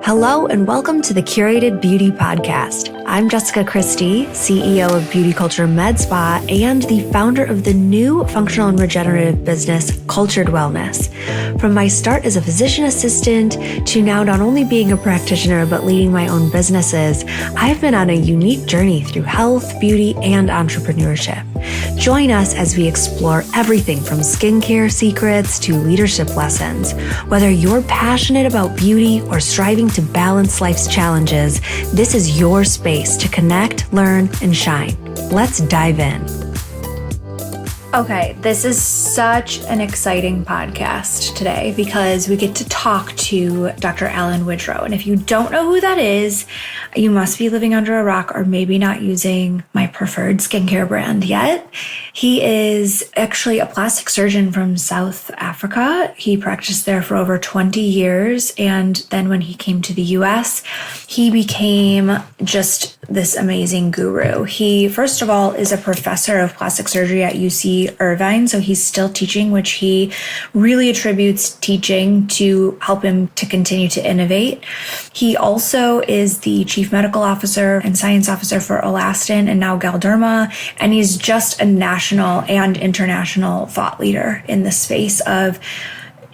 Hello and welcome to the Curated Beauty Podcast. I'm Jessica Christie, CEO of Beauty Culture Med Spa and the founder of the new functional and regenerative business, Cultured Wellness. From my start as a physician assistant to now not only being a practitioner but leading my own businesses, I've been on a unique journey through health, beauty, and entrepreneurship. Join us as we explore everything from skincare secrets to leadership lessons. Whether you're passionate about beauty or striving to balance life's challenges, this is your space to connect, learn, and shine. Let's dive in. Okay, this is such an exciting podcast today because we get to talk to Dr. Alan Widgerow. And if you don't know who that is, you must be living under a rock or maybe not using my preferred skincare brand yet. He is actually a plastic surgeon from South Africa. He practiced there for over 20 years. And then when he came to the US, he became just this amazing guru. He, first of all, is a professor of plastic surgery at UC Irvine, so he's still teaching, which he really attributes teaching to help him to continue to innovate. He also is the chief medical officer and science officer for Alastin and now Galderma, and he's just a national and international thought leader in the space of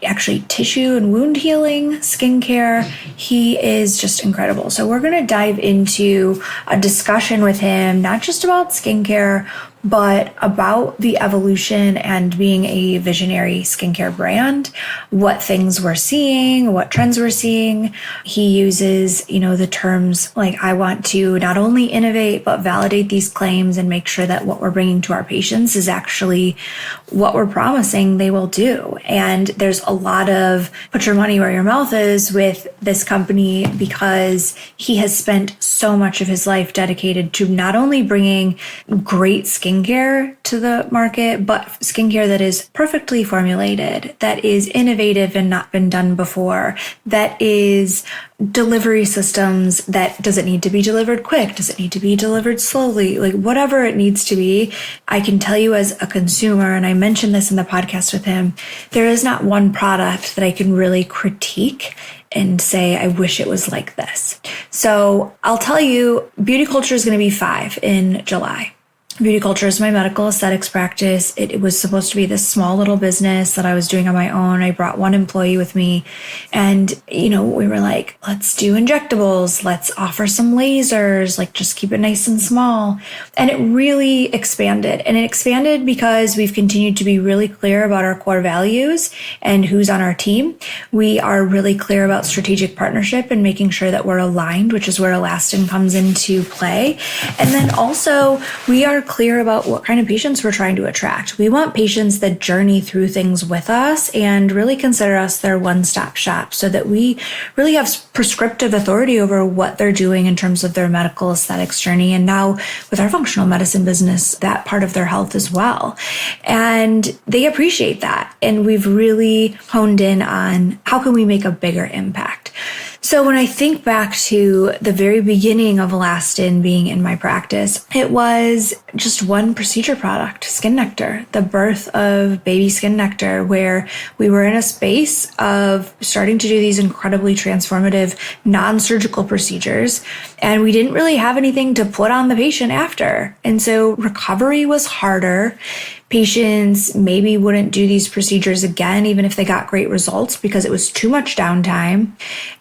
actually tissue and wound healing, skincare. He is just incredible. So we're going to dive into a discussion with him, not just about skincare, but about the evolution and being a visionary skincare brand, what things we're seeing, what trends we're seeing. He uses, the terms like, I want to not only innovate, but validate these claims and make sure that what we're bringing to our patients is actually what we're promising they will do. And there's a lot of put your money where your mouth is with this company because he has spent so much of his life dedicated to not only bringing great skincare to the market, but skincare that is perfectly formulated, that is innovative and not been done before, that is delivery systems that does it need to be delivered quick? Does it need to be delivered slowly? Like whatever it needs to be. I can tell you as a consumer, and I mentioned this in the podcast with him, there is not one product that I can really critique and say, I wish it was like this. So I'll tell you, Beauty Culture is going to be 5 in July. Beauty Culture is my medical aesthetics practice. It was supposed to be this small little business that I was doing on my own. I brought one employee with me and, we were like, let's do injectables. Let's offer some lasers, like just keep it nice and small. And it really expanded. And it expanded because we've continued to be really clear about our core values and who's on our team. We are really clear about strategic partnership and making sure that we're aligned, which is where Alastin comes into play. And then also we are clear about what kind of patients we're trying to attract. We want patients that journey through things with us and really consider us their one-stop shop so that we really have prescriptive authority over what they're doing in terms of their medical aesthetics journey. And now with our functional medicine business, that part of their health as well. And they appreciate that. And we've really honed in on how can we make a bigger impact. So when I think back to the very beginning of Alastin being in my practice, it was just one procedure product, Skin Nectar, the birth of baby Skin Nectar, where we were in a space of starting to do these incredibly transformative non-surgical procedures, and we didn't really have anything to put on the patient after. And so recovery was harder. Patients maybe wouldn't do these procedures again, even if they got great results, because it was too much downtime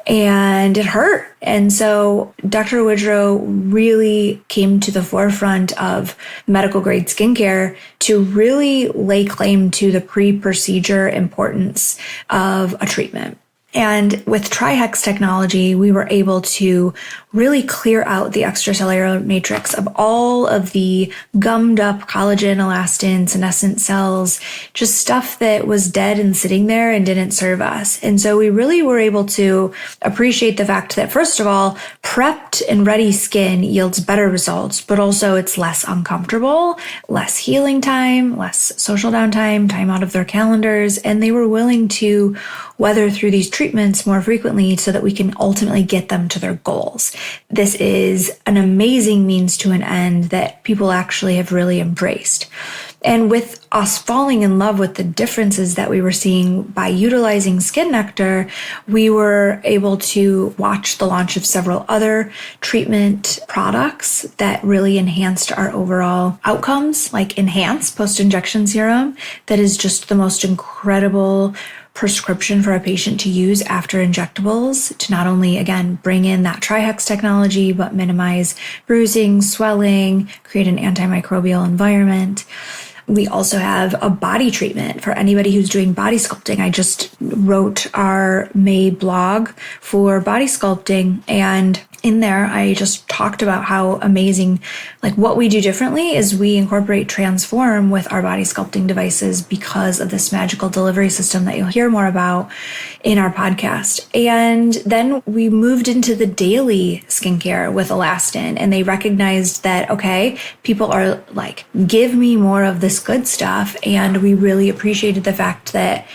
and it hurt. And so Dr. Widgerow really came to the forefront of medical grade skincare to really lay claim to the pre-procedure importance of a treatment. And with TriHex technology, we were able to really clear out the extracellular matrix of all of the gummed up collagen, elastin, senescent cells, just stuff that was dead and sitting there and didn't serve us. And so we really were able to appreciate the fact that, first of all, prepped and ready skin yields better results, but also it's less uncomfortable, less healing time, less social downtime, time out of their calendars. And they were willing to weather through these treatments more frequently so that we can ultimately get them to their goals. This is an amazing means to an end that people actually have really embraced. And with us falling in love with the differences that we were seeing by utilizing Skin Nectar, we were able to watch the launch of several other treatment products that really enhanced our overall outcomes, like Enhance post-injection serum, that is just the most incredible prescription for a patient to use after injectables to not only, again, bring in that TriHex technology, but minimize bruising, swelling, create an antimicrobial environment. We also have a body treatment for anybody who's doing body sculpting. I just wrote our May blog for body sculpting, and in there, I just talked about how amazing, like what we do differently is we incorporate Transform with our body sculpting devices because of this magical delivery system that you'll hear more about in our podcast. And then we moved into the daily skincare with Alastin, and they recognized that, okay, people are like, give me more of this good stuff. And we really appreciated the fact that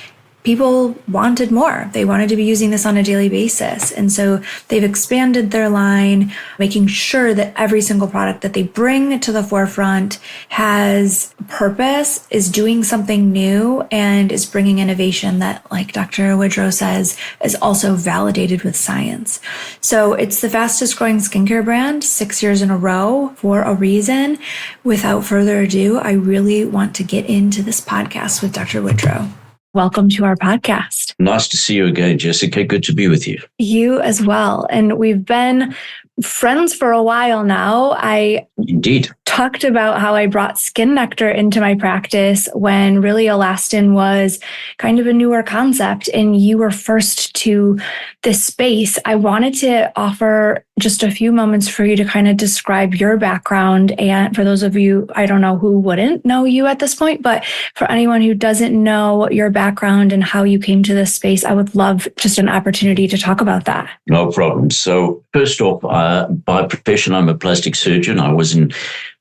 people wanted more. They wanted to be using this on a daily basis. And so they've expanded their line, making sure that every single product that they bring to the forefront has purpose, is doing something new, and is bringing innovation that, like Dr. Widgerow says, is also validated with science. So it's the fastest growing skincare brand 6 years in a row for a reason. Without further ado, I really want to get into this podcast with Dr. Widgerow. Welcome to our podcast. Nice to see you again, Jessica. Good to be with you. You as well. And we've been friends for a while now. I Indeed talked about how I brought Skin Nectar into my practice when really Alastin was kind of a newer concept, and you were first to this space. I wanted to offer just a few moments for you to kind of describe your background. And for those of you, I don't know who wouldn't know you at this point, but for anyone who doesn't know your background and how you came to this space, I would love just an opportunity to talk about that. No problem. So first off, by profession, I'm a plastic surgeon. I was in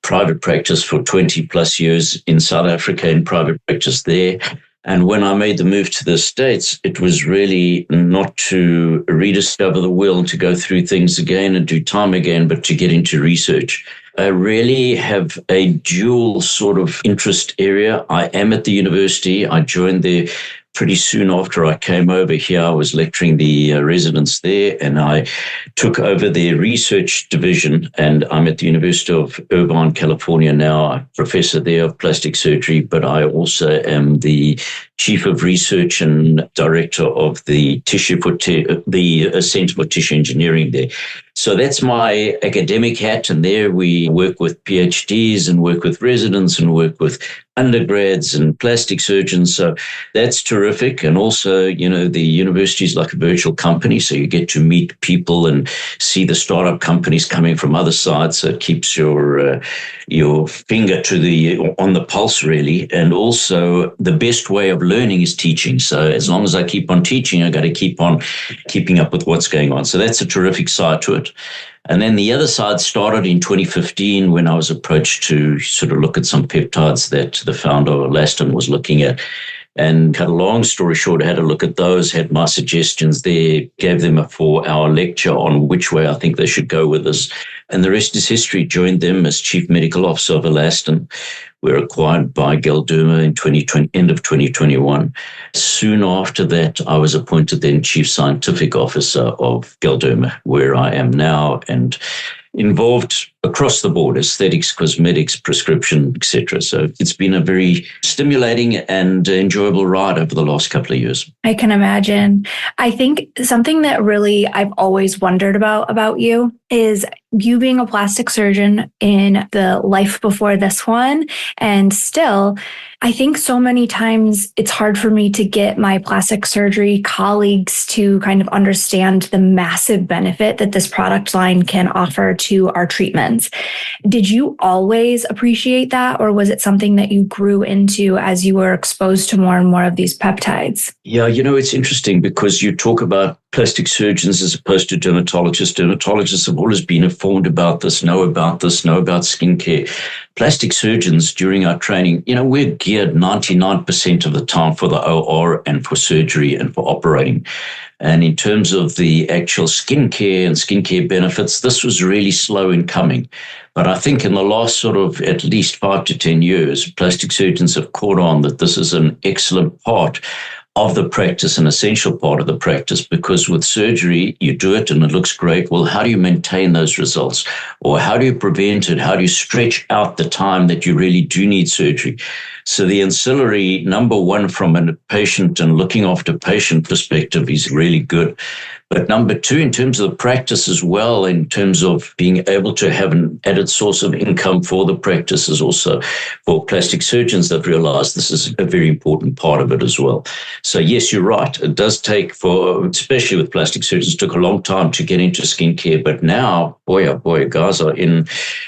private practice for 20 plus years in South Africa, in private practice there. And when I made the move to the States, it was really not to rediscover the wheel and to go through things again and do time again, but to get into research. I really have a dual sort of interest area. I am at the university. I joined there pretty soon after I came over here. I was lecturing the residents there, and I took over their research division, and I'm at the University of Irvine, California now. I'm a professor there of plastic surgery, but I also am the chief of research and director of the Center for Tissue Engineering there. So that's my academic hat, and there we work with PhDs and work with residents and work with undergrads and plastic surgeons. So that's terrific. And also, the university is like a virtual company, so you get to meet people and see the startup companies coming from other sides. So it keeps your finger on the pulse, really. And also, the best way of learning is teaching. So as long as I keep on teaching, I got to keep on keeping up with what's going on. So that's a terrific side to it. And then the other side started in 2015 when I was approached to sort of look at some peptides that the founder of Alastin was looking at. And cut a long story short, I had a look at those, had my suggestions there, gave them a 4-hour lecture on which way I think they should go with this. And the rest is history. Joined them as Chief Medical Officer of Alastin. We were acquired by Galderma in end of 2021. Soon after that, I was appointed then Chief Scientific Officer of Galderma, where I am now, and involved across the board, aesthetics, cosmetics, prescription, etc. So it's been a very stimulating and enjoyable ride over the last couple of years. I can imagine. I think something that really I've always wondered about you is you being a plastic surgeon in the life before this one, and still, I think so many times it's hard for me to get my plastic surgery colleagues to kind of understand the massive benefit that this product line can offer to our treatments. Did you always appreciate that, or was it something that you grew into as you were exposed to more and more of these peptides? Yeah, it's interesting because you talk about plastic surgeons as opposed to dermatologists. Dermatologists have always been informed about this, know about skincare. Plastic surgeons during our training, we're geared 99% of the time for the OR and for surgery and for operating. And in terms of the actual skincare and skincare benefits, this was really slow in coming. But I think in the last sort of at least 5 to 10 years, plastic surgeons have caught on that this is an excellent part of the practice, an essential part of the practice, because with surgery, you do it and it looks great. Well, how do you maintain those results? Or how do you prevent it? How do you stretch out the time that you really do need surgery? So the ancillary, number one, from a patient and looking after patient perspective is really good. But number two, in terms of the practice as well, in terms of being able to have an added source of income for the practice is also for plastic surgeons that realize this is a very important part of it as well. So yes, you're right. It does take especially with plastic surgeons, took a long time to get into skincare. But now, boy, oh boy, guys are in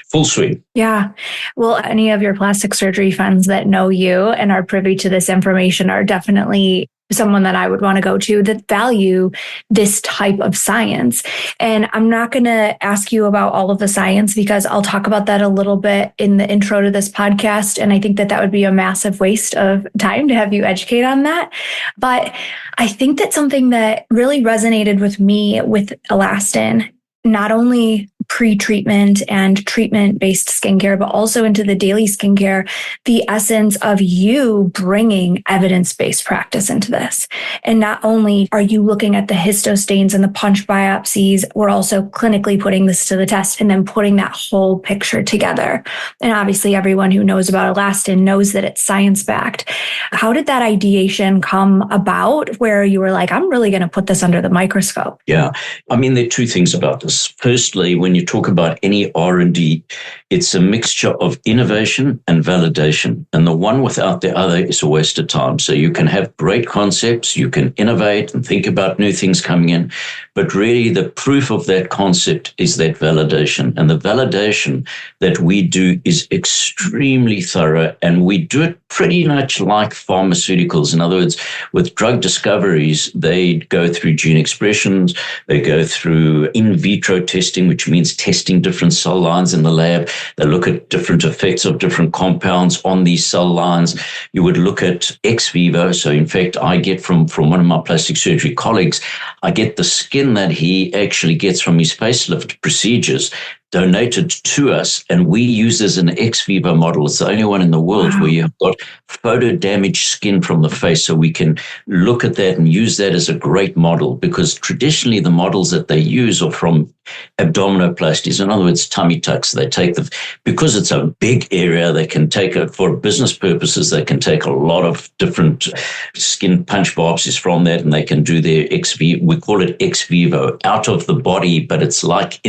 full swing. Yeah. Well, any of your plastic surgery friends that know you and are privy to this information are definitely someone that I would want to go to that value this type of science. And I'm not going to ask you about all of the science because I'll talk about that a little bit in the intro to this podcast. And I think that would be a massive waste of time to have you educate on that. But I think that something that really resonated with me with Alastin, not only pre-treatment and treatment-based skincare, but also into the daily skincare, the essence of you bringing evidence-based practice into this. And not only are you looking at the histostains and the punch biopsies, we're also clinically putting this to the test and then putting that whole picture together. And obviously everyone who knows about Alastin knows that it's science-backed. How did that ideation come about where you were like, I'm really going to put this under the microscope? Yeah. I mean, there are two things about this. Firstly, when you talk about any R&D, it's a mixture of innovation and validation. And the one without the other is a waste of time. So you can have great concepts, you can innovate and think about new things coming in, but really the proof of that concept is that validation. And the validation that we do is extremely thorough, and we do it pretty much like pharmaceuticals. In other words, with drug discoveries, they go through gene expressions, they go through in vitro testing, which means testing different cell lines in the lab. They look at different effects of different compounds on these cell lines. You would look at ex vivo. So in fact, I get from one of my plastic surgery colleagues, I get the skin that he actually gets from his facelift procedures donated to us, and we use as an ex vivo model. It's the only one in the world where you've got photo damaged skin from the face, so we can look at that and use that as a great model, because traditionally the models that they use are from abdominoplasties. In other words, tummy tucks. They take because it's a big area, they can take it for business purposes. They can take a lot of different skin punch biopsies from that, and they can do their ex vivo. We call it ex vivo, out of the body, but it's like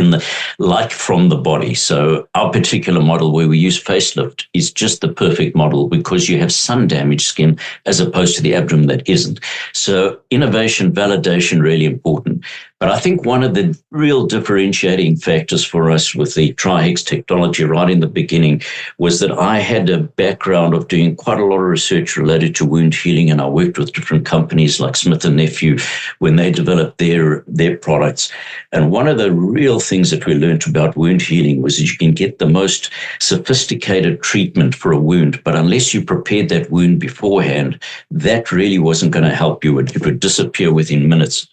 from the body. So our particular model where we use facelift is just the perfect model because you have sun damaged skin as opposed to the abdomen that isn't. So innovation, validation, really important. But I think one of the real differentiating factors for us with the TriHex technology right in the beginning was that I had a background of doing quite a lot of research related to wound healing, and I worked with different companies like Smith & Nephew when they developed their products. And one of the real things that we learned about wound healing was that you can get the most sophisticated treatment for a wound, but unless you prepared that wound beforehand, that really wasn't going to help you. It would disappear within minutes.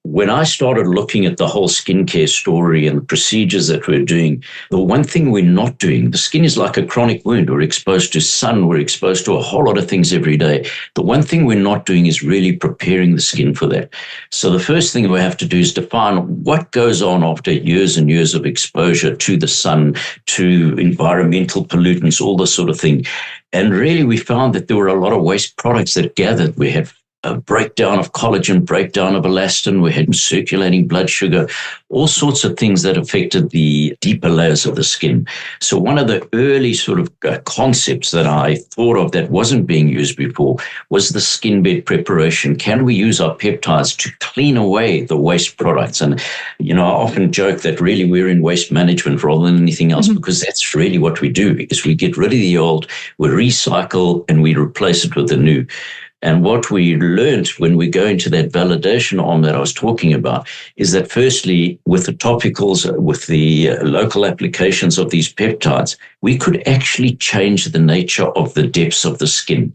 When I started looking at the whole skincare story and the procedures that we're doing, the one thing we're not doing, the skin is like a chronic wound. We're exposed to sun. We're exposed to a whole lot of things every day. The one thing we're not doing is really preparing the skin for that. So the first thing we have to do is define what goes on after years and years of exposure to the sun, to environmental pollutants, all this sort of thing. And really, we found that there were a lot of waste products that gathered. We had a breakdown of collagen, breakdown of elastin, we had circulating blood sugar, all sorts of things that affected the deeper layers of the skin. So one of the early sort of concepts that I thought of that wasn't being used before was the skin bed preparation. Can we use our peptides to clean away the waste products? And, I often joke that really we're in waste management rather than anything else, because that's really what we do, is we get rid of the old, we recycle, and we replace it with the new. And what we learned when we go into that validation arm that I was talking about is that firstly, with the topicals, with the local applications of these peptides, we could actually change the nature of the depths of the skin.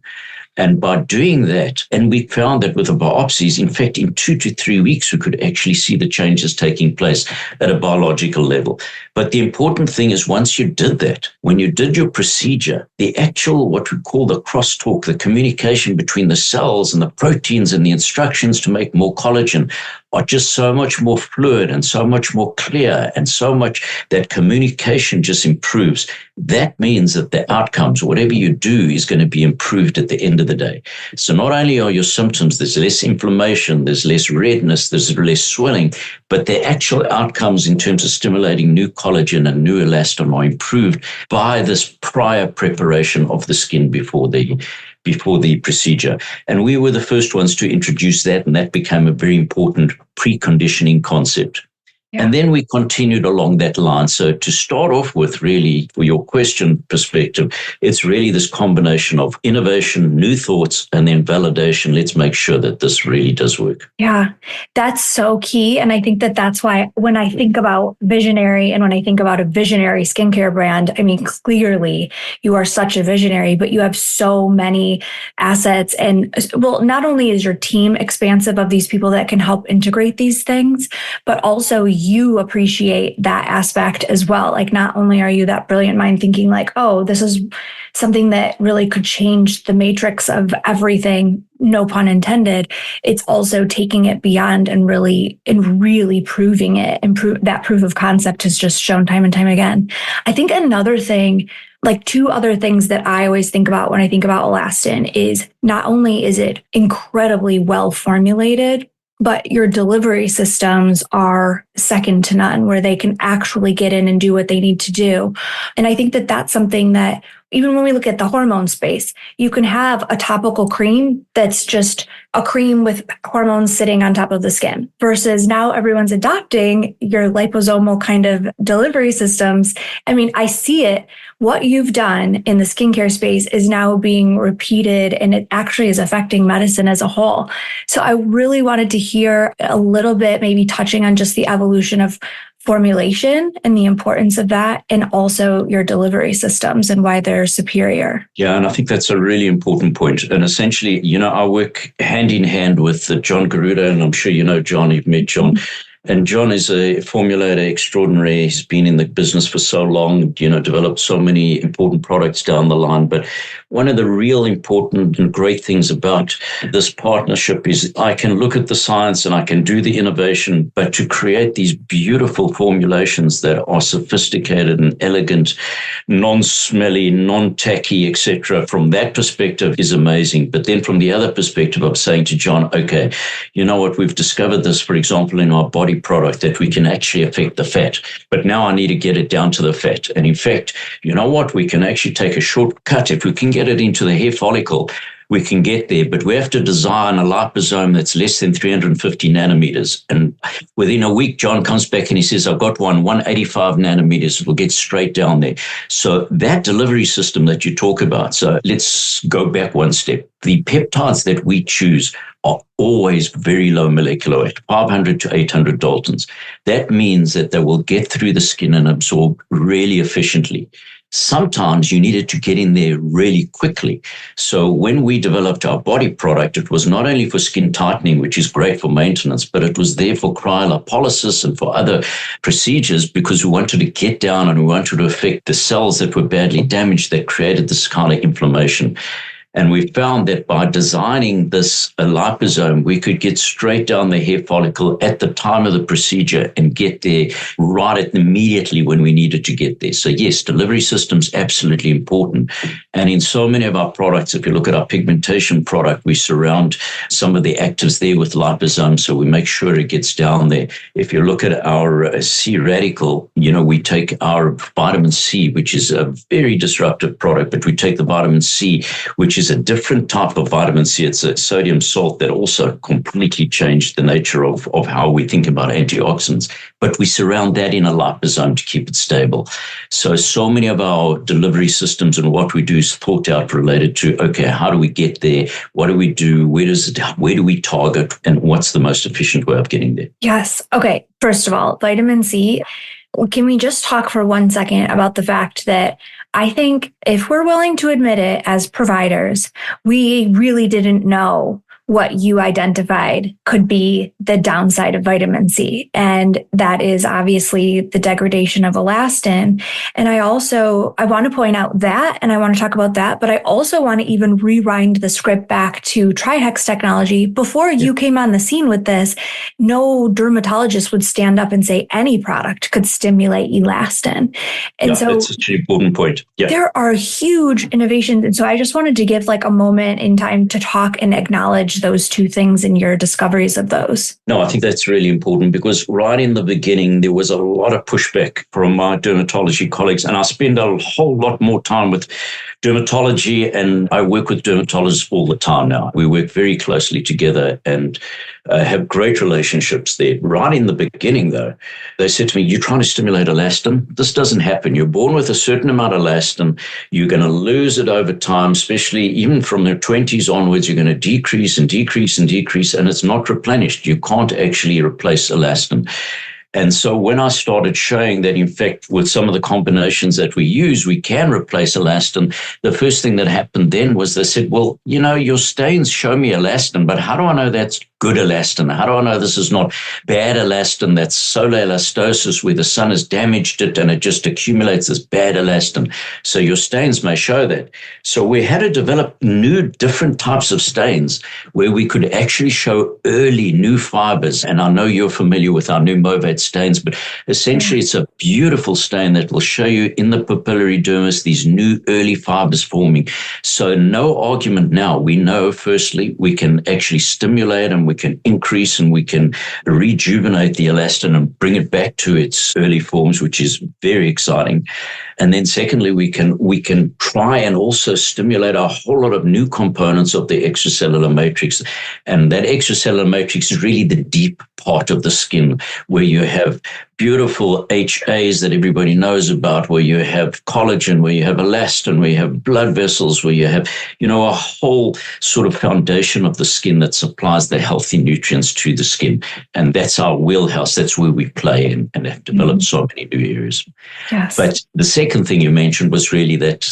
And by doing that, and we found that with the biopsies, in fact, in 2 to 3 weeks, we could actually see the changes taking place at a biological level. But the important thing is once you did that, when you did your procedure, the actual, what we call the crosstalk, the communication between the cells and the proteins and the instructions to make more collagen are just so much more fluid and so much more clear, and so much that communication just improves. That means that the outcomes, whatever you do, is going to be improved at the end of the day. So not only are your symptoms, there's less inflammation, there's less redness, there's less swelling, but the actual outcomes in terms of stimulating new collagen and new elastin are improved by this prior preparation of the skin before the procedure. And we were the first ones to introduce that, and that became a very important preconditioning concept. Yeah. And then we continued along that line. So to start off with, really, for your question perspective, it's really this combination of innovation, new thoughts, and then validation. Let's make sure that this really does work. Yeah, that's so key. And I think that that's why when I think about visionary and when I think about a visionary skincare brand, I mean, clearly you are such a visionary, but you have so many assets. And well, not only is your team expansive of these people that can help integrate these things, but also you appreciate that aspect as well. Like, not only are you that brilliant mind thinking like, oh, this is something that really could change the matrix of everything, no pun intended, it's also taking it beyond and really proving it. And that proof of concept has just shown time and time again. I think another thing, like two other things that I always think about when I think about elastin is not only is it incredibly well formulated, but your delivery systems are second to none, where they can actually get in and do what they need to do. And I think that that's something that even when we look at the hormone space, you can have a topical cream that's just a cream with hormones sitting on top of the skin, versus now everyone's adopting your liposomal kind of delivery systems. I mean, I see it. What you've done in the skincare space is now being repeated, and it actually is affecting medicine as a whole. So I really wanted to hear a little bit, maybe touching on just the evolution of formulation and the importance of that, and also your delivery systems and why they're superior. Yeah, and I think that's a really important point. And essentially, I work hand in hand with John Garuda, and I'm sure you know John, you've met John. And John is a formulator extraordinary. He's been in the business for so long, developed so many important products down the line. But one of the real important and great things about this partnership is I can look at the science and I can do the innovation, but to create these beautiful formulations that are sophisticated and elegant, non-smelly, non-tacky, etc., from that perspective is amazing. But then from the other perspective of saying to John, okay, you know what, we've discovered this, for example, in our body product, that we can actually affect the fat. But now I need to get it down to the fat. And in fact, you know what? We can actually take a shortcut. If we can get it into the hair follicle, we can get there, but we have to design a liposome that's less than 350 nanometers. And within a week, John comes back and he says, I've got 185 nanometers. It will get straight down there. So that delivery system that you talk about, so let's go back one step. The peptides that we choose are always very low molecular weight, 500 to 800 Daltons. That means that they will get through the skin and absorb really efficiently. Sometimes you needed to get in there really quickly. So when we developed our body product, it was not only for skin tightening, which is great for maintenance, but it was there for cryolipolysis and for other procedures, because we wanted to get down and we wanted to affect the cells that were badly damaged that created this kind of inflammation. And we found that by designing this liposome, we could get straight down the hair follicle at the time of the procedure and get there immediately when we needed to get there. So yes, delivery system's absolutely important. And in so many of our products, if you look at our pigmentation product, we surround some of the actives there with liposomes, so we make sure it gets down there. If you look at our C radical, we take our vitamin C, which is a very disruptive product, but we take the vitamin C, which is a different type of vitamin C. It's a sodium salt that also completely changed the nature of how we think about antioxidants. But we surround that in a liposome to keep it stable. So many of our delivery systems and what we do is thought out related to, okay, how do we get there? What do we do? Where do we target? And what's the most efficient way of getting there? Yes. Okay. First of all, vitamin C. Can we just talk for 1 second about the fact that I think if we're willing to admit it as providers, we really didn't know what you identified could be the downside of vitamin C. And that is obviously the degradation of elastin. And I want to point out that, and I want to talk about that, but I also want to even rewind the script back to TriHex technology. Before you came on the scene with this, no dermatologist would stand up and say any product could stimulate elastin. And so that's such an important point. Yeah. There are huge innovations. And so I just wanted to give like a moment in time to talk and acknowledge those two things and your discoveries of those. No, I think that's really important because right in the beginning, there was a lot of pushback from my dermatology colleagues. And I spend a whole lot more time with dermatology, and I work with dermatologists all the time now. We work very closely together and have great relationships there. Right in the beginning, though, they said to me, "You're trying to stimulate elastin? This doesn't happen. You're born with a certain amount of elastin. You're going to lose it over time, especially even from the 20s onwards. You're going to decrease and decrease and decrease, and it's not replenished. You can't actually replace elastin." And so when I started showing that, in fact, with some of the combinations that we use, we can replace elastin, the first thing that happened then was they said, "Well, your stains show me elastin, but how do I know that's good elastin? How do I know this is not bad elastin, that's solar elastosis where the sun has damaged it and it just accumulates this bad elastin? So your stains may show that." So we had to develop new, different types of stains where we could actually show early new fibers. And I know you're familiar with our new Movate stains, but essentially it's a beautiful stain that will show you in the papillary dermis these new early fibers forming. So no argument now. We know, firstly, we can actually stimulate and we can increase and we can rejuvenate the elastin and bring it back to its early forms, which is very exciting. And then secondly, we can try and also stimulate a whole lot of new components of the extracellular matrix. And that extracellular matrix is really the deep part of the skin where you have beautiful HAs that everybody knows about, where you have collagen, where you have elastin, where you have blood vessels, where you have, a whole sort of foundation of the skin that supplies the healthy nutrients to the skin. And that's our wheelhouse. That's where we play and have developed so many new areas. Yes. But the second thing you mentioned was really that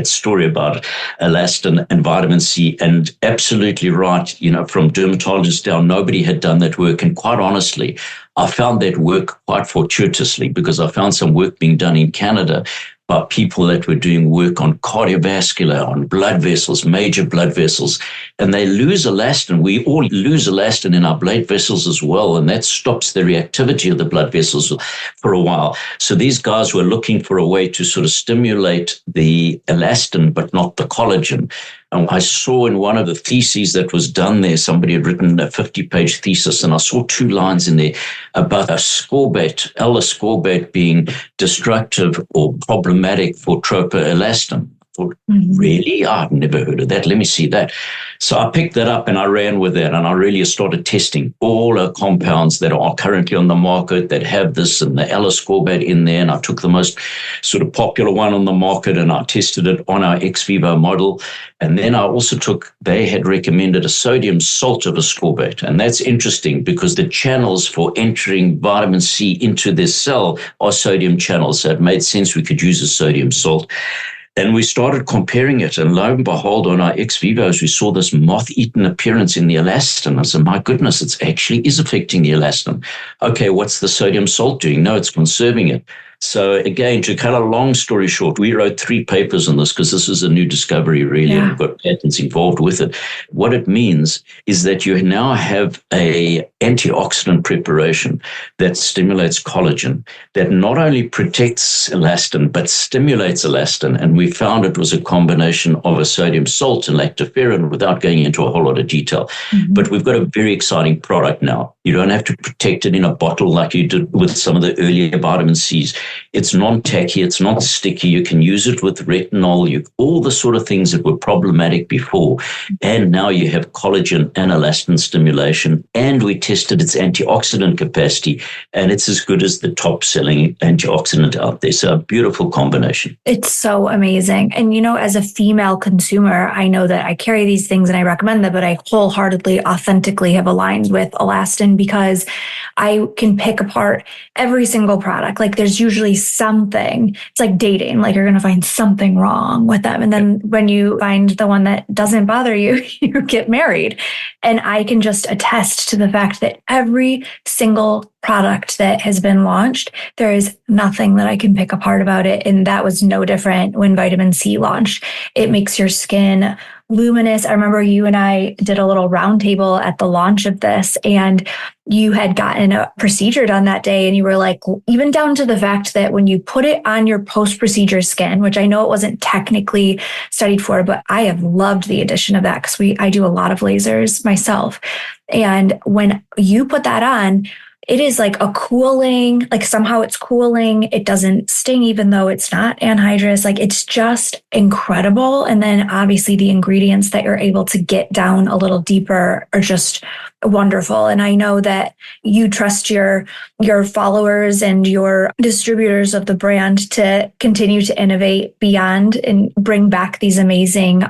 story about elastin and vitamin C. And absolutely right, from dermatologists down, nobody had done that work. And quite honestly, I found that work quite fortuitously because I found some work being done in Canada by people that were doing work on cardiovascular, on blood vessels, major blood vessels, and they lose elastin. We all lose elastin in our blood vessels as well, and that stops the reactivity of the blood vessels for a while. So these guys were looking for a way to sort of stimulate the elastin, but not the collagen. And I saw in one of the theses that was done there, somebody had written a 50-page thesis, and I saw 2 lines in there about ascorbate, L-ascorbate being destructive or problematic for tropoelastin. I thought, really? I've never heard of that. Let me see that. So I picked that up and I ran with that, and I really started testing all the compounds that are currently on the market that have this and the L-ascorbate in there. And I took the most sort of popular one on the market and I tested it on our ex vivo model. And then I also they had recommended a sodium salt of ascorbate. And that's interesting because the channels for entering vitamin C into this cell are sodium channels. So it made sense we could use a sodium salt. And we started comparing it, and lo and behold, on our ex vivos, we saw this moth-eaten appearance in the elastin. I said, my goodness, it actually is affecting the elastin. Okay, what's the sodium salt doing? No, it's conserving it. So again, to cut a long story short, we wrote 3 papers on this because this is a new discovery, really, and we've got patents involved with it. What it means is that you now have a antioxidant preparation that stimulates collagen, that not only protects elastin, but stimulates elastin. And we found it was a combination of a sodium salt and lactoferrin without going into a whole lot of detail. But we've got a very exciting product now. You don't have to protect it in a bottle like you did with some of the earlier vitamin Cs. It's non-tacky, it's not sticky. You can use it with retinol, all the sort of things that were problematic before. And now you have collagen and elastin stimulation, and we tested its antioxidant capacity, and it's as good as the top-selling antioxidant out there. So a beautiful combination. It's so amazing. And, as a female consumer, I know that I carry these things and I recommend them, but I wholeheartedly, authentically have aligned with Alastin because I can pick apart every single product. Like there's usually something. It's like dating, like you're going to find something wrong with them. And then when you find the one that doesn't bother you, you get married. And I can just attest to the fact that every single product that has been launched, there is nothing that I can pick apart about it. And that was no different when vitamin C launched. It makes your skin luminous. I remember you and I did a little roundtable at the launch of this, and you had gotten a procedure done that day. And you were like, even down to the fact that when you put it on your post-procedure skin, which I know it wasn't technically studied for, but I have loved the addition of that because I do a lot of lasers myself. And when you put that on, it is like a cooling, like somehow it's cooling. It doesn't sting, even though it's not anhydrous. Like it's just incredible. And then obviously the ingredients that you're able to get down a little deeper are just wonderful. And I know that you trust your followers and your distributors of the brand to continue to innovate beyond and bring back these amazing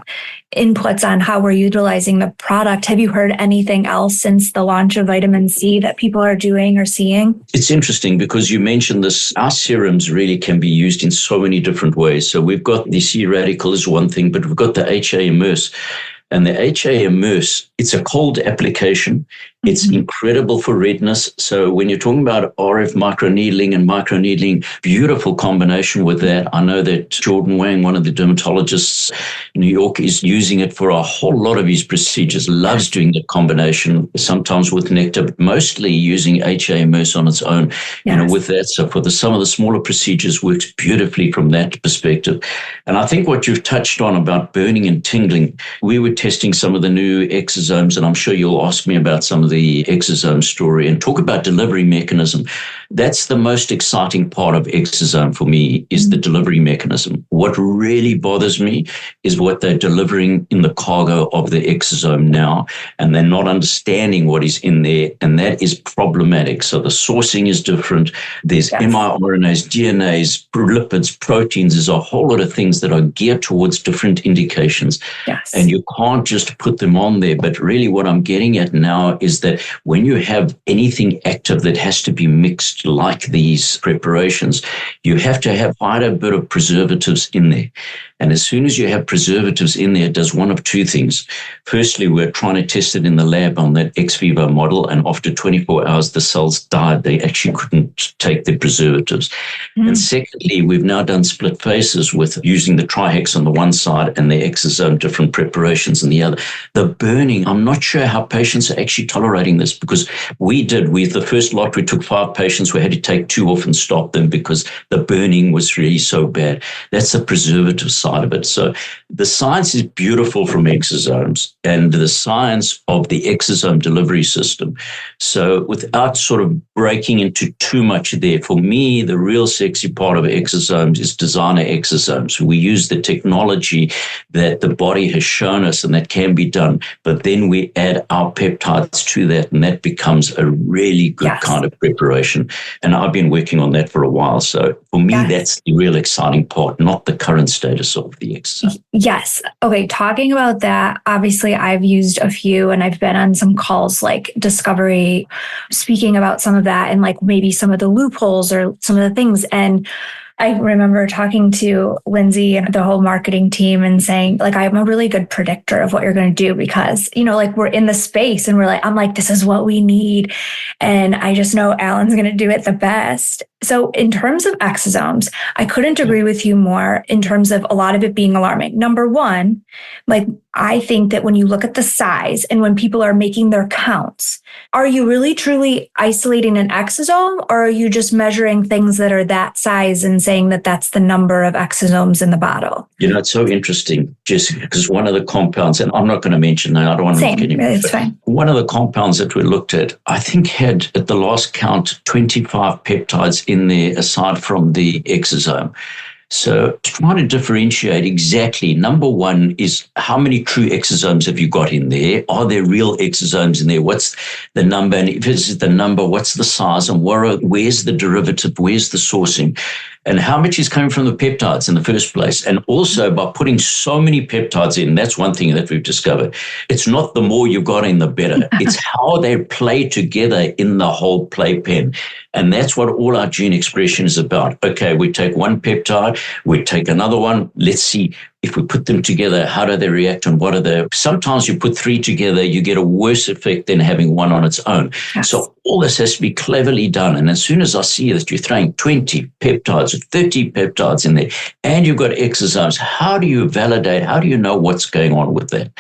inputs on how we're utilizing the product. Have you heard anything else since the launch of vitamin C that people are doing or seeing? It's interesting because you mentioned this. Our serums really can be used in so many different ways. So we've got the C radical is one thing, but we've got the HA immerse. And the HA immerse, it's a cold application. It's incredible for redness. So when you're talking about RF microneedling and microneedling, beautiful combination with that. I know that Jordan Wang, one of the dermatologists in New York, is using it for a whole lot of his procedures, loves doing the combination, sometimes with nectar, but mostly using HA immerse on its own, with that. So for some of the smaller procedures, works beautifully from that perspective. And I think what you've touched on about burning and tingling, we were testing some of the new exosomes, and I'm sure you'll ask me about some of the exosome story and talk about delivery mechanism. That's the most exciting part of exosome for me, is the delivery mechanism. What really bothers me is what they're delivering in the cargo of the exosome now, and they're not understanding what is in there, and that is problematic. So the sourcing is different. There's mRNAs, DNAs, lipids, proteins. There's a whole lot of things that are geared towards different indications. Yes. And you can't just put them on there. But really what I'm getting at now is that when you have anything active that has to be mixed like these preparations, you have to have quite a bit of preservatives in there. And as soon as you have preservatives in there, it does one of two things. Firstly, we're trying to test it in the lab on that ex vivo model, and after 24 hours, the cells died. They actually couldn't take the preservatives. And secondly, we've now done split phases with using the TriHex on the one side and the exosome different preparations on the other. The burning, I'm not sure how patients are actually tolerating this, because the first lot, we took 5 patients, we had to take 2 off and stop them because the burning was really so bad. That's the preservative side of it. So the science is beautiful from exosomes and the science of the exosome delivery system. So without sort of breaking into too much there, for me, the real sexy part of exosomes is designer exosomes. We use the technology that the body has shown us and that can be done, but then we add our peptides to that, and that becomes a really good kind of preparation. And I've been working on that for a while. So for me, that's the real exciting part, not the current status of the exosome. Yes. Okay. Talking about that, obviously I've used a few and I've been on some calls like Discovery, speaking about some of that and like maybe some of the loopholes or some of the things. And I remember talking to Lindsay and the whole marketing team and saying, like, I'm a really good predictor of what you're going to do because, like we're in the space and I'm like, this is what we need. And I just know Alan's going to do it the best. So in terms of exosomes, I couldn't agree with you more in terms of a lot of it being alarming. Number one, like I think that when you look at the size and when people are making their counts, are you really truly isolating an exosome, or are you just measuring things that are that size and saying that that's the number of exosomes in the bottle? It's so interesting, Jessica, because one of the compounds, and I'm not going to mention that, I don't want to get into it. It's fine. One of the compounds that we looked at, I think had at the last count 25 peptides in there aside from the exosome. So trying to differentiate exactly, number one is how many true exosomes have you got in there? Are there real exosomes in there? What's the number? And if it's the number, what's the size? And where's the derivative? Where's the sourcing? And how much is coming from the peptides in the first place? And also by putting so many peptides in, that's one thing that we've discovered. It's not the more you've got in, the better. It's how they play together in the whole playpen. And that's what all our gene expression is about. Okay, we take one peptide, we take another one. Let's see if we put them together, how do they react and what are they? Sometimes you put three together, you get a worse effect than having one on its own. Yes. So all this has to be cleverly done. And as soon as I see that you're throwing 20 peptides or 30 peptides in there and you've got exosomes, how do you validate? How do you know what's going on with that?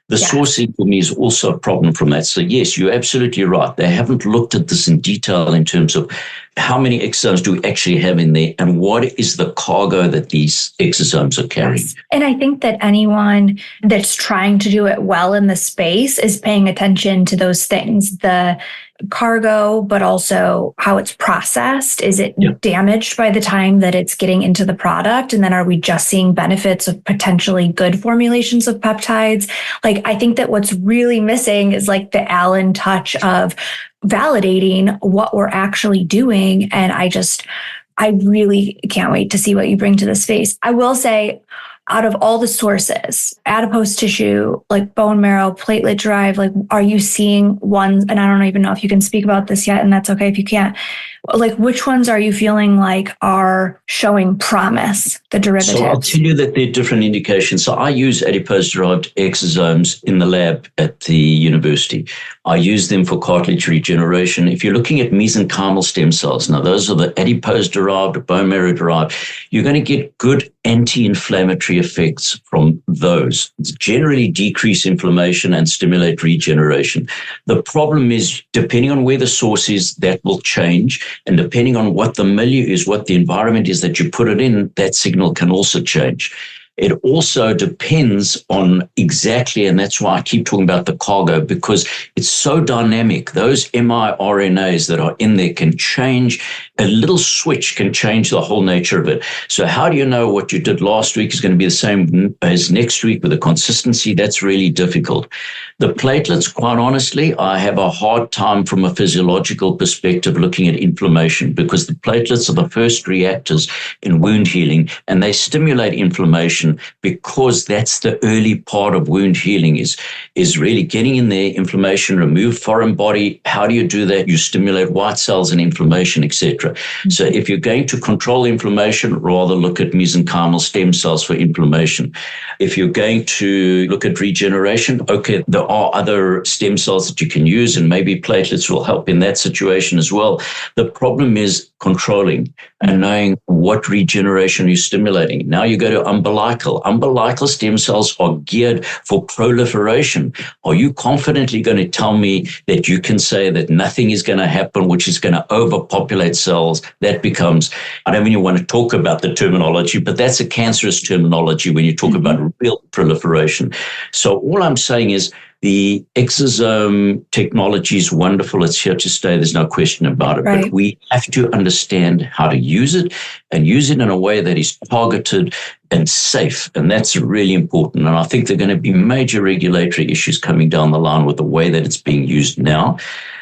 The sourcing for me is also a problem from that. So yes, you're absolutely right. They haven't looked at this in detail in terms of how many exosomes do we actually have in there and what is the cargo that these exosomes are carrying. Yes. And I think that anyone that's trying to do it well in the space is paying attention to those things, the cargo, but also how it's processed. Is it damaged by the time that it's getting into the product? And then are we just seeing benefits of potentially good formulations of peptides? Like, I think that what's really missing is like the Alan touch of validating what we're actually doing. And I really can't wait to see what you bring to the space. I will say, out of all the sources, adipose tissue, like bone marrow, platelet derived, like, are you seeing ones, and I don't even know if you can speak about this yet, and that's okay if you can't, like, which ones are you feeling like are showing promise, the derivatives? So I'll tell you that there are different indications. So I use adipose-derived exosomes in the lab at the university. I use them for cartilage regeneration. If you're looking at mesenchymal stem cells, now those are the adipose-derived, bone marrow-derived, you're going to get good anti-inflammatory effects from those. It's generally decrease inflammation and stimulate regeneration. The problem is, depending on where the source is, that will change. And depending on what the milieu is, what the environment is that you put it in, that signal can also change. It also depends on exactly, and that's why I keep talking about the cargo, because it's so dynamic. Those miRNAs that are in there can change. A little switch can change the whole nature of it. So how do you know what you did last week is going to be the same as next week with the consistency? That's really difficult. The platelets, quite honestly, I have a hard time from a physiological perspective looking at inflammation, because the platelets are the first reactors in wound healing, and they stimulate inflammation because that's the early part of wound healing is really getting in there, inflammation, remove foreign body. How do you do that? You stimulate white cells and inflammation, etc. Mm-hmm. So if you're going to control inflammation, rather look at mesenchymal stem cells for inflammation. If you're going to look at regeneration, okay, there are other stem cells that you can use, and maybe platelets will help in that situation as well. The problem is controlling and knowing what regeneration you're stimulating. Now you go to umbilical. Umbilical stem cells are geared for proliferation. Are you confidently going to tell me that you can say that nothing is going to happen, which is going to overpopulate cells? That becomes, I don't even want to talk about the terminology, but that's a cancerous terminology when you talk about real proliferation. So all I'm saying is, the exosome technology is wonderful. It's here to stay. There's no question about it. Right. But we have to understand how to use it, and use it in a way that is targeted and safe. And that's really important. And I think there are going to be major regulatory issues coming down the line with the way that it's being used now.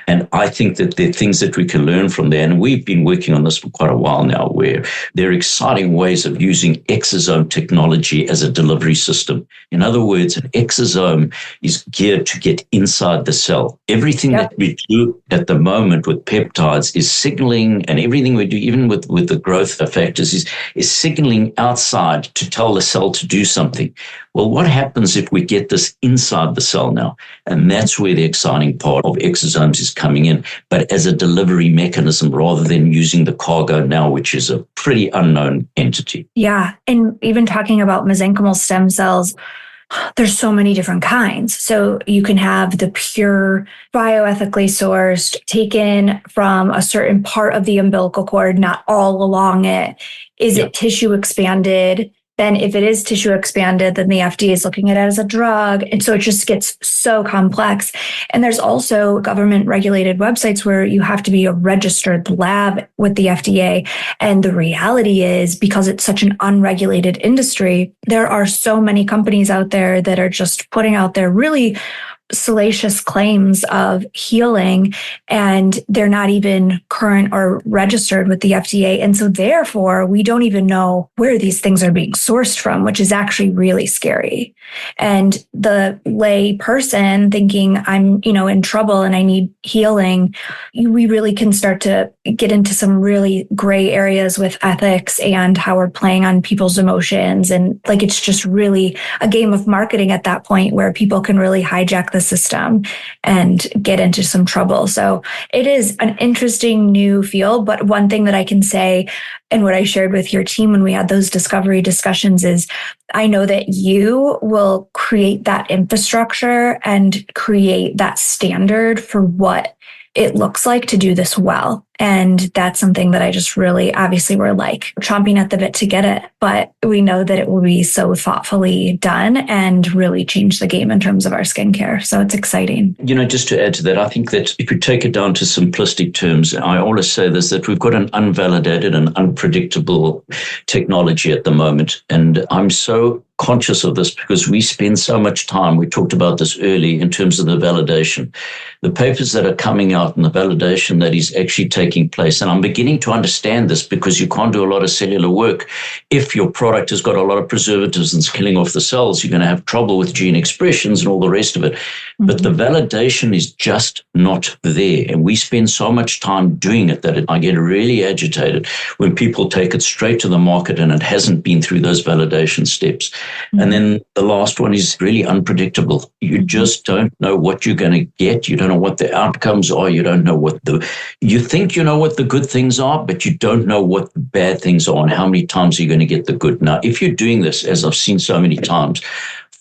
And I think that there are things that we can learn from there. And we've been working on this for quite a while now, where there are exciting ways of using exosome technology as a delivery system. In other words, an exosome is geared to get inside the cell. Everything that we do at the moment with peptides is signaling, and everything we do, even with the growth factors, is signaling outside to tell the cell to do something. Well, what happens if we get this inside the cell now? And that's where the exciting part of exosomes is coming in, but as a delivery mechanism rather than using the cargo now, which is a pretty unknown entity. Yeah. And even talking about mesenchymal stem cells, there's so many different kinds. So you can have the pure bioethically sourced, taken from a certain part of the umbilical cord, not all along it. Is it tissue expanded? Then if it is tissue expanded, then the FDA is looking at it as a drug. And so it just gets so complex. And there's also government regulated websites where you have to be a registered lab with the FDA. And the reality is, because it's such an unregulated industry, there are so many companies out there that are just putting out their really salacious claims of healing, and they're not even current or registered with the FDA. And so therefore, we don't even know where these things are being sourced from, which is actually really scary. And the lay person thinking, I'm, in trouble and I need healing, we really can start to get into some really gray areas with ethics and how we're playing on people's emotions. And it's just really a game of marketing at that point, where people can really hijack the system and get into some trouble. So it is an interesting new field. But one thing that I can say, and what I shared with your team when we had those discovery discussions, is I know that you will create that infrastructure and create that standard for what it looks like to do this well. And that's something that I just really, obviously, we're chomping at the bit to get it, but we know that it will be so thoughtfully done and really change the game in terms of our skincare. So it's exciting. Just to add to that, I think that if you take it down to simplistic terms, I always say this, that we've got an unvalidated and unpredictable technology at the moment. And I'm so conscious of this because we spend so much time, we talked about this early, in terms of the validation. The papers that are coming out and the validation that is actually taking place. And I'm beginning to understand this, because you can't do a lot of cellular work if your product has got a lot of preservatives and it's killing off the cells. You're going to have trouble with gene expressions and all the rest of it. Mm-hmm. But the validation is just not there. And we spend so much time doing it that I get really agitated when people take it straight to the market and it hasn't been through those validation steps. Mm-hmm. And then the last one is really unpredictable. You just don't know what you're going to get. You don't know what the outcomes are. You don't know you think you know what the good things are, but you don't know what the bad things are and how many times you're going to get the good. Now, if you're doing this, as I've seen so many times,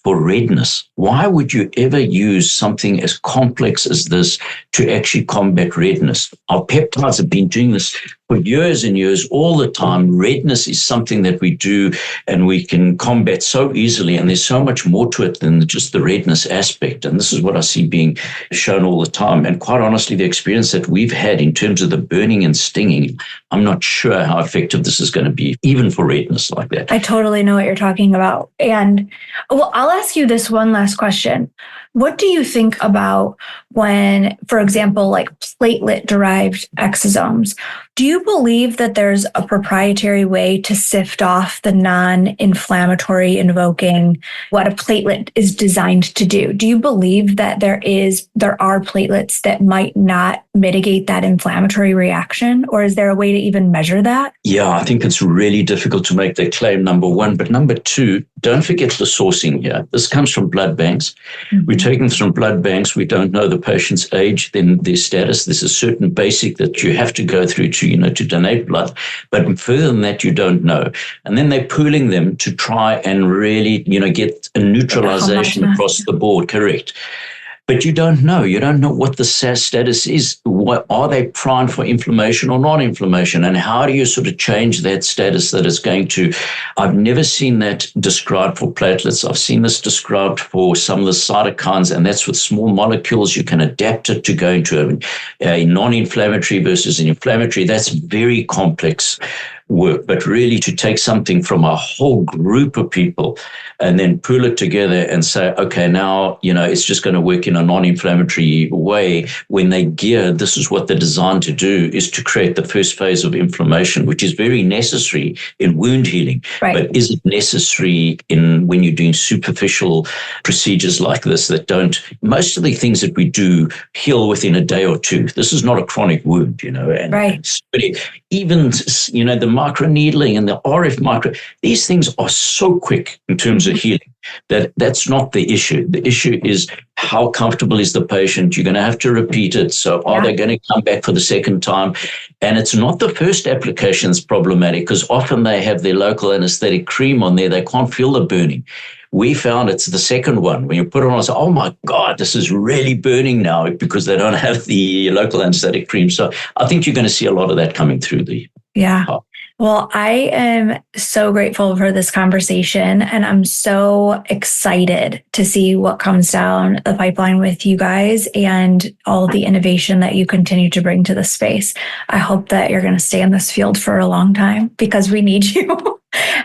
for redness, why would you ever use something as complex as this to actually combat redness? Our peptides have been doing this for years and years, all the time. Redness is something that we do and we can combat so easily. And there's so much more to it than just the redness aspect. And this is what I see being shown all the time. And quite honestly, the experience that we've had in terms of the burning and stinging, I'm not sure how effective this is going to be, even for redness like that. I totally know what you're talking about. And I'll ask you this one last question. What do you think about when, for example, platelet-derived exosomes? Do you believe that there's a proprietary way to sift off the non-inflammatory invoking what a platelet is designed to do? Do you believe that there are platelets that might not mitigate that inflammatory reaction? Or is there a way to even measure that? Yeah, I think it's really difficult to make that claim, number one. But number two, don't forget the sourcing here. This comes from blood banks. Mm-hmm. We're taking this from blood banks. We don't know the patient's age, then their status. There's a certain basic that you have to go through to donate blood. But further than that, you don't know. And then they're pooling them to try and really, get a neutralization across the board. Correct. But you don't know. You don't know what the status is. What, are they primed for inflammation or non-inflammation? And how do you sort of change that status that is going to... I've never seen that described for platelets. I've seen this described for some of the cytokines, and that's with small molecules. You can adapt it to go into a non-inflammatory versus an inflammatory. That's very complex work, but really to take something from a whole group of people and then pool it together and say, okay, now, it's just going to work in a non-inflammatory way. When they gear, this is what they're designed to do, is to create the first phase of inflammation, which is very necessary in wound healing. Right. But is it necessary when you're doing superficial procedures like this that don't, most of the things that we do heal within a day or two. This is not a chronic wound, and right. Even, the microneedling and the RF micro, these things are so quick in terms of healing that's not the issue. The issue is how comfortable is the patient? You're going to have to repeat it. So are they going to come back for the second time? And it's not the first application that's problematic, because often they have their local anesthetic cream on there. They can't feel the burning. We found it's the second one. When you put it on, I say, oh my God, this is really burning now, because they don't have the local anesthetic cream. So I think you're going to see a lot of that coming through the... Yeah. Well, I am so grateful for this conversation, and I'm so excited to see what comes down the pipeline with you guys and all the innovation that you continue to bring to the space. I hope that you're going to stay in this field for a long time because we need you.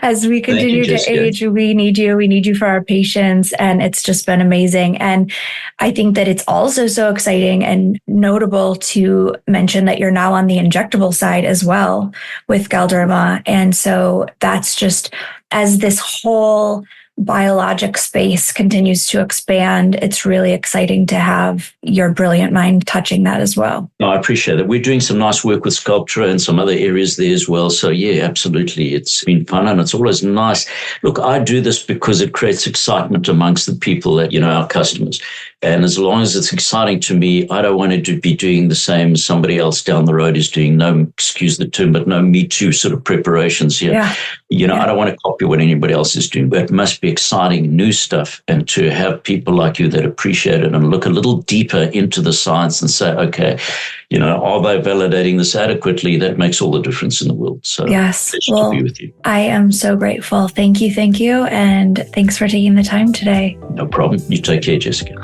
As we continue to age, we need you. We need you for our patients. And it's just been amazing. And I think that it's also so exciting and notable to mention that you're now on the injectable side as well with Galderma. And so that's just, as this whole biologic space continues to expand, it's really exciting to have your brilliant mind touching that as well. No, I appreciate it. We're doing some nice work with Sculptra and some other areas there as well. So yeah, absolutely. It's been fun and it's always nice. Look, I do this because it creates excitement amongst the people that, our customers. And as long as it's exciting to me, I don't want to be doing the same as somebody else down the road is doing. No, excuse the term, but no Me Too sort of preparations here. Yeah. I don't want to copy what anybody else is doing, but it must be exciting new stuff. And to have people like you that appreciate it and look a little deeper into the science and say, okay, are they validating this adequately? That makes all the difference in the world. So yes, well, to be with you. I am so grateful. Thank you. And thanks for taking the time today. No problem. You take care, Jessica.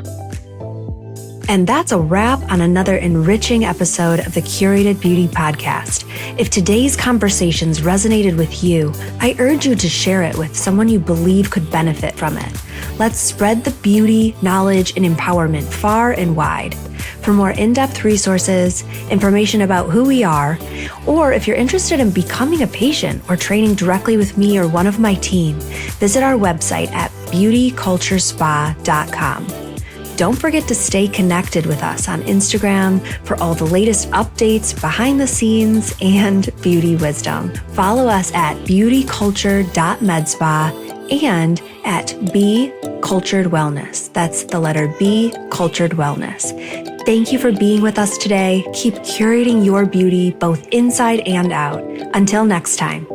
And that's a wrap on another enriching episode of the Curated Beauty Podcast. If today's conversations resonated with you, I urge you to share it with someone you believe could benefit from it. Let's spread the beauty, knowledge, and empowerment far and wide. For more in-depth resources, information about who we are, or if you're interested in becoming a patient or training directly with me or one of my team, visit our website at beautyculturespa.com. Don't forget to stay connected with us on Instagram for all the latest updates, behind the scenes, and beauty wisdom. Follow us at beautyculture.medspa and at B Cultured Wellness. That's the letter B, Cultured Wellness. Thank you for being with us today. Keep curating your beauty both inside and out. Until next time.